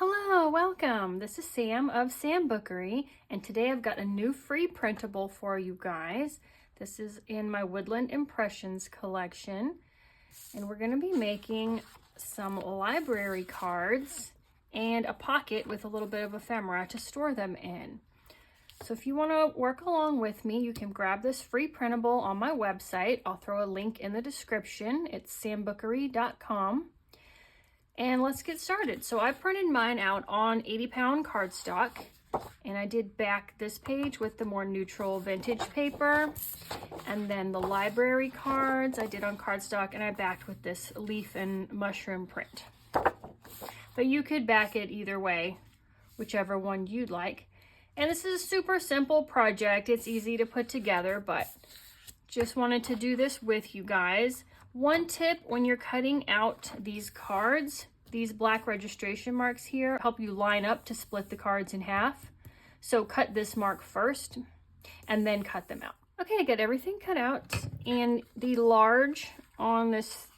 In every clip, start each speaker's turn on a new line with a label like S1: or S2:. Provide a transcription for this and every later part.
S1: Hello, welcome. This is Sam of Sambookery, and today I've got a new free printable for you guys. This is in my Woodland Impressions collection, and we're going to be making some library cards and a pocket with a little bit of ephemera to store them in. So if you want to work along with me, you can grab this free printable on my website. I'll throw a link in the description. It's sambookery.com. And let's get started. So I printed mine out on 80-pound cardstock, and I did back this page with the more neutral vintage paper. And then the library cards I did on cardstock, and I backed with this leaf and mushroom print. But you could back it either way, whichever one you'd like. And this is a super simple project. It's easy to put together, but just wanted to do this with you guys. One tip when you're cutting out these cards, these black registration marks here help you line up to split the cards in half. So cut this mark first and then cut them out. Okay, I got everything cut out, and the large on this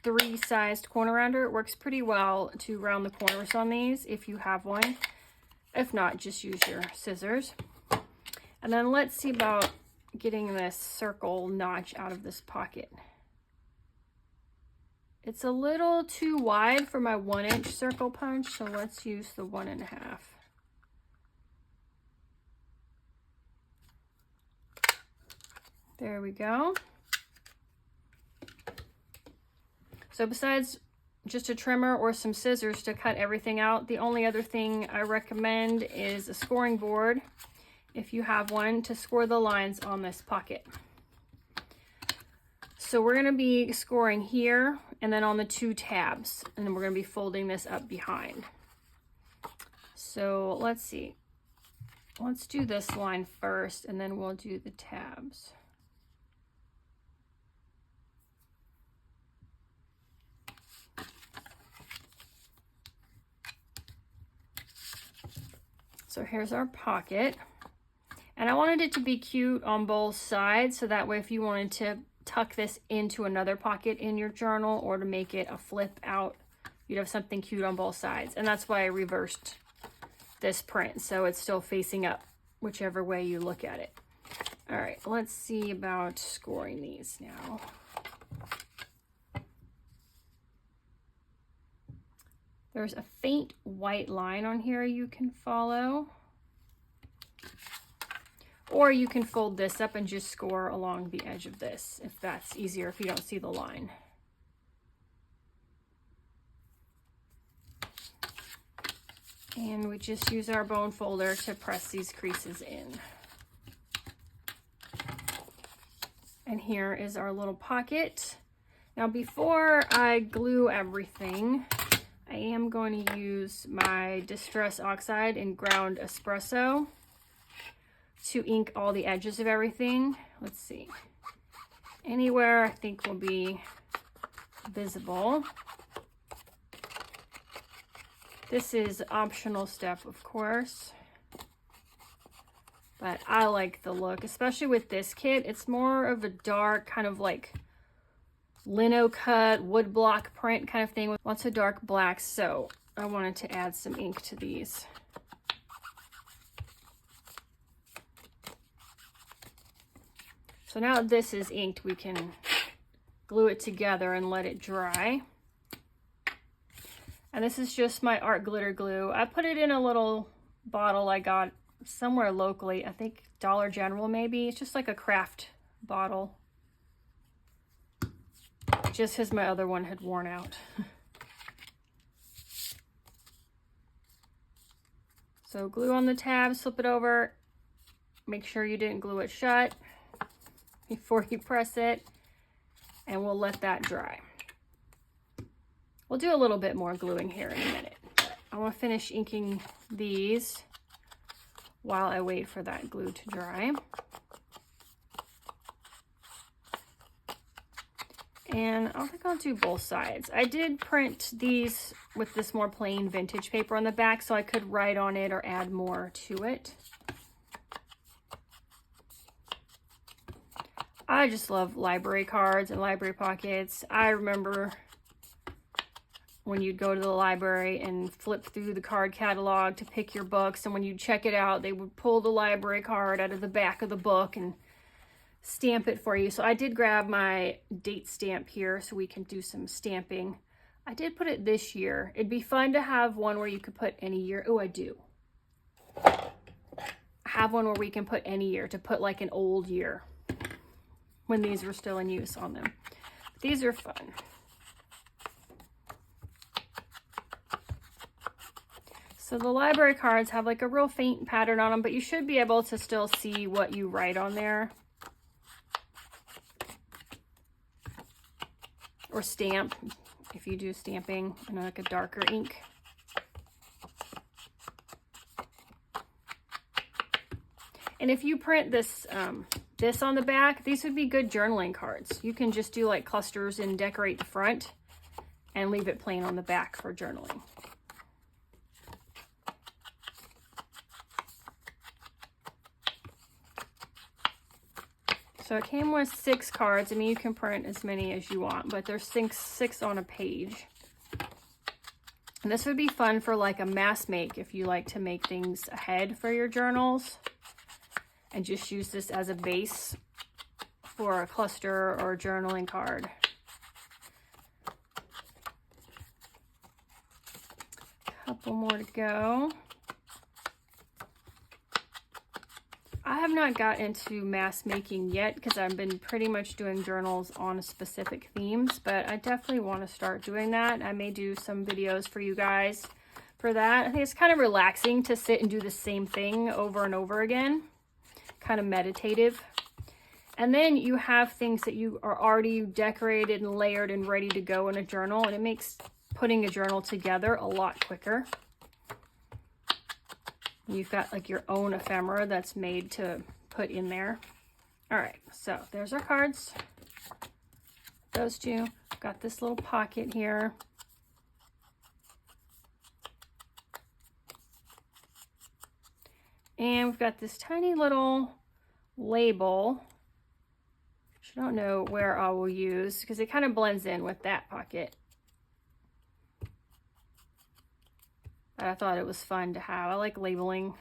S1: 3-sized corner rounder works pretty well to round the corners on these if you have one. If not, just use your scissors. And then let's see about getting this circle notch out of this pocket. It's a little too wide for my 1-inch circle punch, so let's use the 1.5. There we go. So besides just a trimmer or some scissors to cut everything out, the only other thing I recommend is a scoring board, if you have one, to score the lines on this pocket. So we're going to be scoring here and then on the 2 tabs, and then we're going to be folding this up behind. So let's see. Let's do this line first, and then we'll do the tabs. So here's our pocket. And I wanted it to be cute on both sides, so that way if you wanted to tuck this into another pocket in your journal or to make it a flip out, you'd have something cute on both sides. And that's why I reversed this print, so it's still facing up whichever way you look at it. All right, let's see about scoring these now. There's a faint white line on here you can follow. Or you can fold this up and just score along the edge of this, if that's easier, if you don't see the line. And we just use our bone folder to press these creases in. And here is our little pocket. Now before I glue everything, I am going to use my Distress Oxide in ground espresso to ink all the edges of everything. Let's see. Anywhere I think will be visible. This is an optional step, of course, but I like the look, especially with this kit. It's more of a dark, kind of like lino cut, wood block print kind of thing with lots of dark blacks, so I wanted to add some ink to these. So now that this is inked, we can glue it together and let it dry. And this is just my art glitter glue. I put it in a little bottle I got somewhere locally, I think Dollar General maybe. It's just like a craft bottle, just because my other one had worn out. So glue on the tabs, flip it over, make sure you didn't glue it shut before you press it, and we'll let that dry. We'll do a little bit more gluing here in a minute. I want to finish inking these while I wait for that glue to dry. And I think I'll do both sides. I did print these with this more plain vintage paper on the back, so I could write on it or add more to it. I just love library cards and library pockets. I remember when you'd go to the library and flip through the card catalog to pick your books, and when you check it out, they would pull the library card out of the back of the book and stamp it for you. So I did grab my date stamp here so we can do some stamping. I did put it this year. It'd be fun to have one where you could put any year. Oh, I do. I have one where we can put any year, to put like an old year when these were still in use on them. These are fun. So the library cards have like a real faint pattern on them, but you should be able to still see what you write on there. Or stamp, if you do stamping in like a darker ink. And if you print this this on the back, these would be good journaling cards. You can just do like clusters and decorate the front and leave it plain on the back for journaling. So it came with 6 cards. I mean, you can print as many as you want, but there's six on a page. And this would be fun for like a mass make if you like to make things ahead for your journals, and just use this as a base for a cluster or a journaling card. Couple more to go. I have not got into mass making yet because I've been pretty much doing journals on specific themes, but I definitely want to start doing that. I may do some videos for you guys for that. I think it's kind of relaxing to sit and do the same thing over and over again, kind of meditative. And then you have things that you are already decorated and layered and ready to go in a journal, and it makes putting a journal together a lot quicker. You've got like your own ephemera that's made to put in there. All right, so there's our cards. Those two. I've got this little pocket here. And we've got this tiny little label, which I don't know where I will use because it kind of blends in with that pocket. But I thought it was fun to have. I like labeling,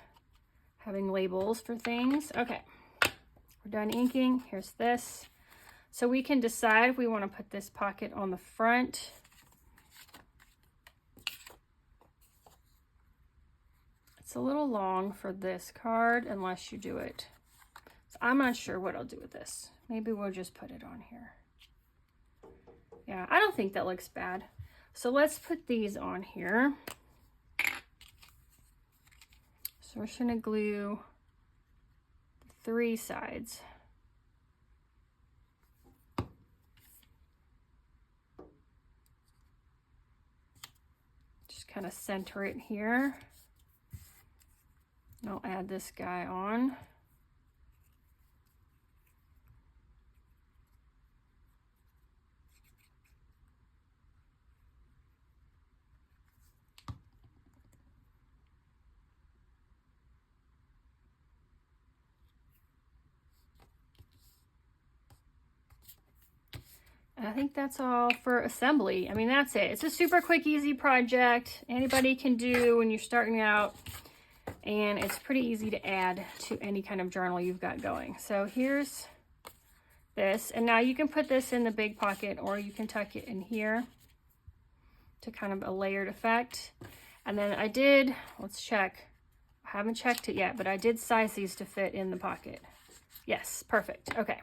S1: having labels for things. Okay, we're done inking. Here's this. So we can decide if we want to put this pocket on the front. It's a little long for this card unless you do it. So I'm not sure what I'll do with this. Maybe we'll just put it on here. Yeah, I don't think that looks bad. So let's put these on here. So we're just going to glue 3 sides. Just kind of center it here. And I'll add this guy on. I think that's all for assembly. I mean, that's it. It's a super quick, easy project. Anybody can do when you're starting out. And it's pretty easy to add to any kind of journal you've got going. So here's this. And now you can put this in the big pocket or you can tuck it in here to kind of a layered effect. And then I did, let's check. I haven't checked it yet, but I did size these to fit in the pocket. Yes, perfect. Okay.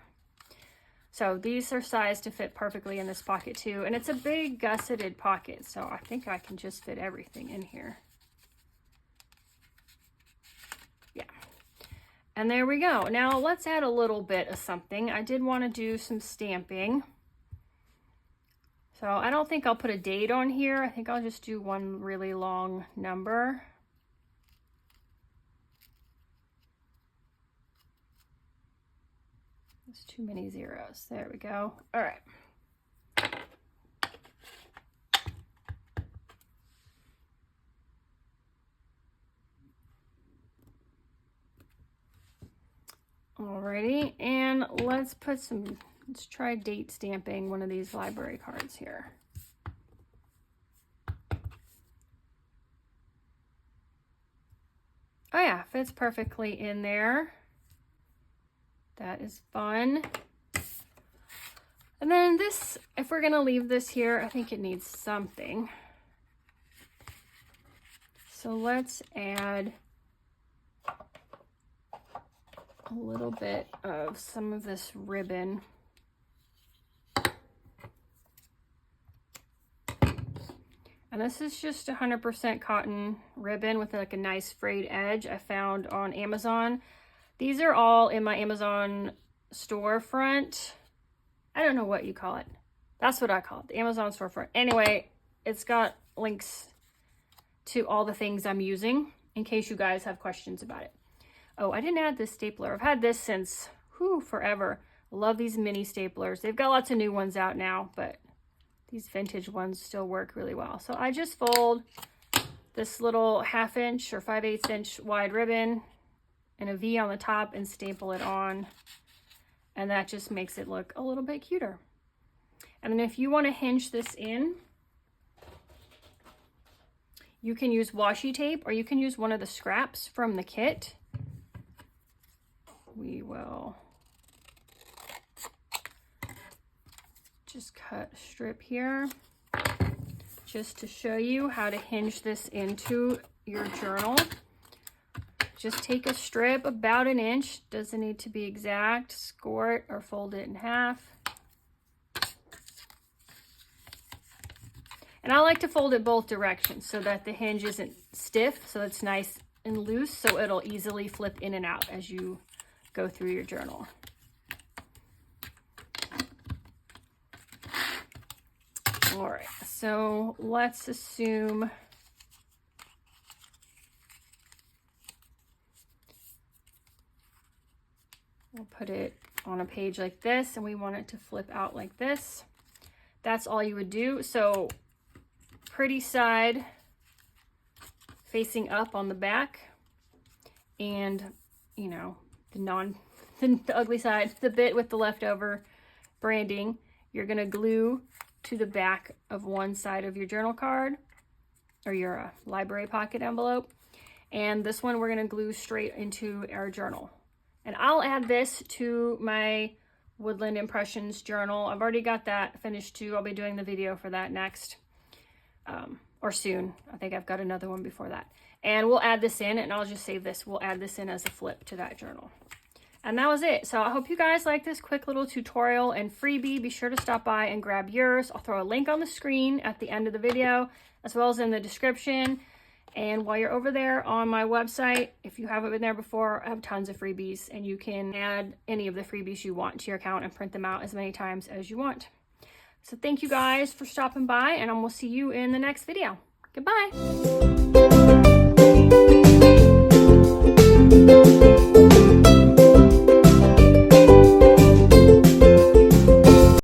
S1: So these are sized to fit perfectly in this pocket too. And it's a big gusseted pocket, so I think I can just fit everything in here. Yeah. And there we go. Now let's add a little bit of something. I did want to do some stamping. So I don't think I'll put a date on here. I think I'll just do one really long number. There's too many zeros. There we go. All right. Alrighty, and let's try date stamping one of these library cards here. Oh yeah, fits perfectly in there. That is fun. And then this, if we're gonna leave this here, I think it needs something. So let's add a little bit of some of this ribbon. And this is just 100% cotton ribbon with like a nice frayed edge I found on Amazon. These are all in my Amazon storefront. I don't know what you call it. That's what I call it, the Amazon storefront. Anyway, it's got links to all the things I'm using in case you guys have questions about it. Oh, I didn't add this stapler. I've had this since forever. I love these mini staplers. They've got lots of new ones out now, but these vintage ones still work really well. So I just fold this little 1/2 inch or 5/8 inch wide ribbon and a V on the top and staple it on. And that just makes it look a little bit cuter. And then if you want to hinge this in, you can use washi tape or you can use one of the scraps from the kit. We will just cut a strip here just to show you how to hinge this into your journal. Just take a strip about 1 inch, doesn't need to be exact, score it or fold it in half. And I like to fold it both directions so that the hinge isn't stiff, so it's nice and loose, so it'll easily flip in and out as you go through your journal. All right, so let's assume we'll put it on a page like this and we want it to flip out like this. That's all you would do. So pretty side facing up on the back, and you know, the ugly side, the bit with the leftover branding, you're gonna glue to the back of one side of your journal card or your library pocket envelope. And this one we're gonna glue straight into our journal. And I'll add this to my Woodland Impressions journal. I've already got that finished too. I'll be doing the video for that next, or soon. I think I've got another one before that. And we'll add this in, and I'll just save this. We'll add this in as a flip to that journal. And that was it. So I hope you guys like this quick little tutorial and freebie. Be sure to stop by and grab yours. I'll throw a link on the screen at the end of the video, as well as in the description. And while you're over there on my website, if you haven't been there before, I have tons of freebies, and you can add any of the freebies you want to your account and print them out as many times as you want. So thank you guys for stopping by, and we'll see you in the next video. Goodbye.